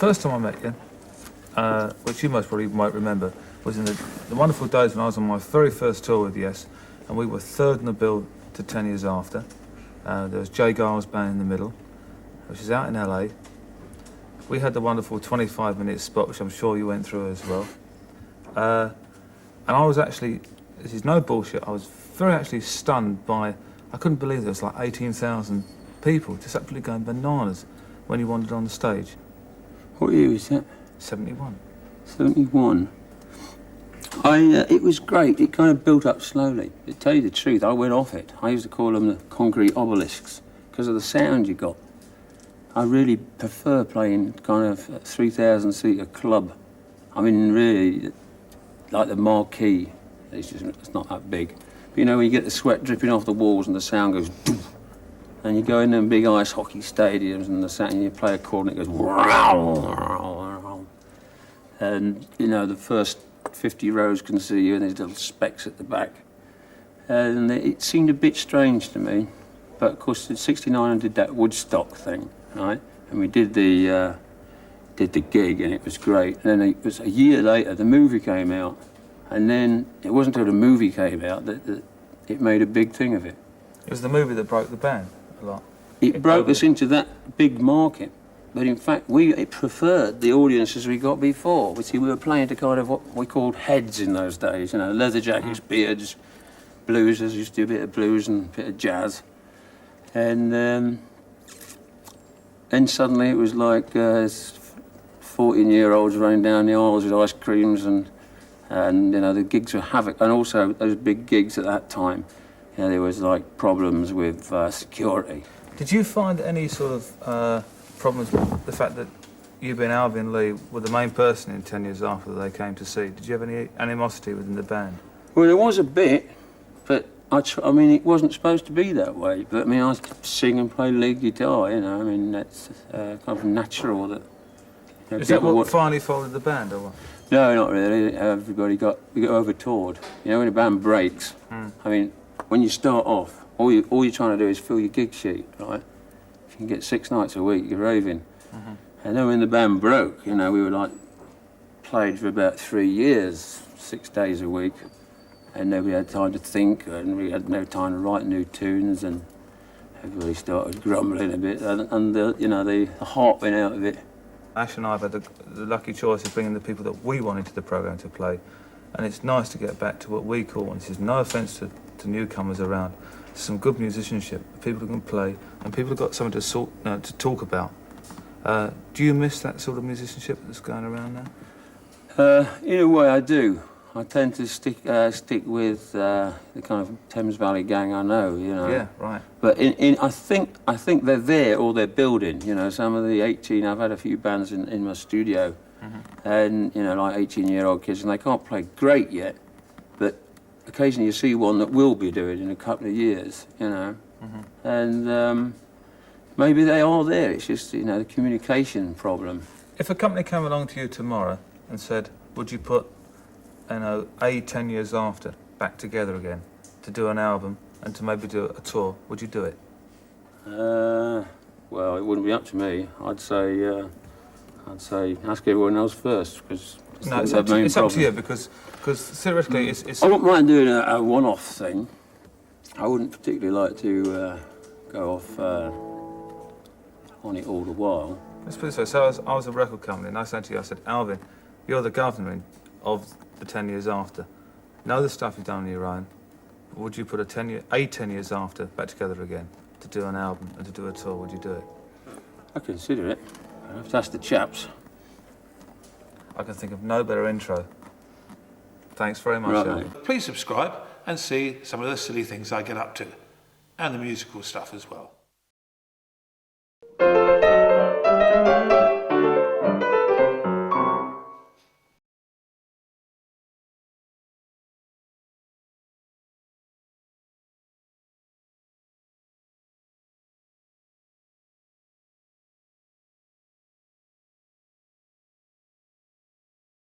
first time I met you, which you most probably might remember, was in the wonderful days when I was on my very first tour with Yes, and we were third in the bill to 10 years after. There was Jay Giles' band in the middle, which is out in LA. We had the wonderful 25-minute spot, which I'm sure you went through as well. And I was actually, this is no bullshit, I was very actually stunned by, I couldn't believe there was like 18,000 people just absolutely going bananas when you wandered on the stage. What year was that? 71. 71. It was great. It kind of built up slowly. To tell you the truth, I went off it. I used to call them the concrete obelisks because of the sound you got. I really prefer playing kind of a 3,000-seater club. I mean, really, like the marquee. It's not that big. But you know, when you get the sweat dripping off the walls and the sound goes doof, and you go in them big ice hockey stadiums and the sound, and you play a chord and it goes wow, and you know, the first 50 rows can see you and there's little specks at the back. And it seemed a bit strange to me. But of course, in '69 I did that Woodstock thing, right? And we did the gig and it was great. And then it was a year later, the movie came out. And then it wasn't until the movie came out that it made a big thing of it. It was the movie that broke the band a lot. It broke us into that big market. But in fact, we preferred the audiences we got before. We were playing to kind of what we called heads in those days, you know, leather jackets, beards, bluesers, used to do a bit of blues and a bit of jazz. And then suddenly it was like 14-year-olds running down the aisles with ice creams and you know, the gigs were havoc. And also those big gigs at that time, you know, there was like problems with security. Did you find any sort of problems with the fact that you being Alvin Lee were the main person in 10 years after they came to see? Did you have any animosity within the band? Well, there was a bit, but I mean, it wasn't supposed to be that way. But I mean, I sing and play lead guitar, you know. I mean, that's kind of natural that. You know, is that what finally folded the band, or what? No, not really. We got over-toured. You know, when a band breaks, I mean, when you start off, all you're trying to do is fill your gig sheet, right? If you can get 6 nights a week, you're raving. And then when the band broke, you know, we were like, played for about 3 years, 6 days a week. And then we had time to think, and we had no time to write new tunes, and everybody started grumbling a bit, and you know, the heart went out of it. Ash and I have had the lucky choice of bringing the people that we wanted to the programme to play, and it's nice to get back to what we call, and this is no offence to newcomers around, some good musicianship, people who can play, and people who've got something to talk about. Do you miss that sort of musicianship that's going around now? In a way, I do. I tend to stick with the kind of Thames Valley gang I know, you know. Yeah, right. But I think they're there or they're building. You know, some of the 18. I've had a few bands in my studio, and you know, like 18-year-old kids, and they can't play great yet, but occasionally you see one that will be doing in a couple of years, you know, and maybe they are there. It's just, you know, the communication problem. If a company came along to you tomorrow and said, "Would you put, you know, 10 years after back together again to do an album and to maybe do a tour," would you do it? Well, it wouldn't be up to me. I'd say ask everyone else first, because it's up to you, because theoretically it's. I wouldn't mind doing a one-off thing. I wouldn't particularly like to go off on it all the while. Let's put it this way. So I was a record company, and I said to you, I said, "Alvin, you're the governor of the 10 years after. Know the stuff you've done on your own. Would you put a 10 years after back together again to do an album and to do a tour? Would you do it?" I consider it. I have to ask the chaps. I can think of no better intro. Thanks very much, Howie. Please subscribe and see some of the silly things I get up to, and the musical stuff as well.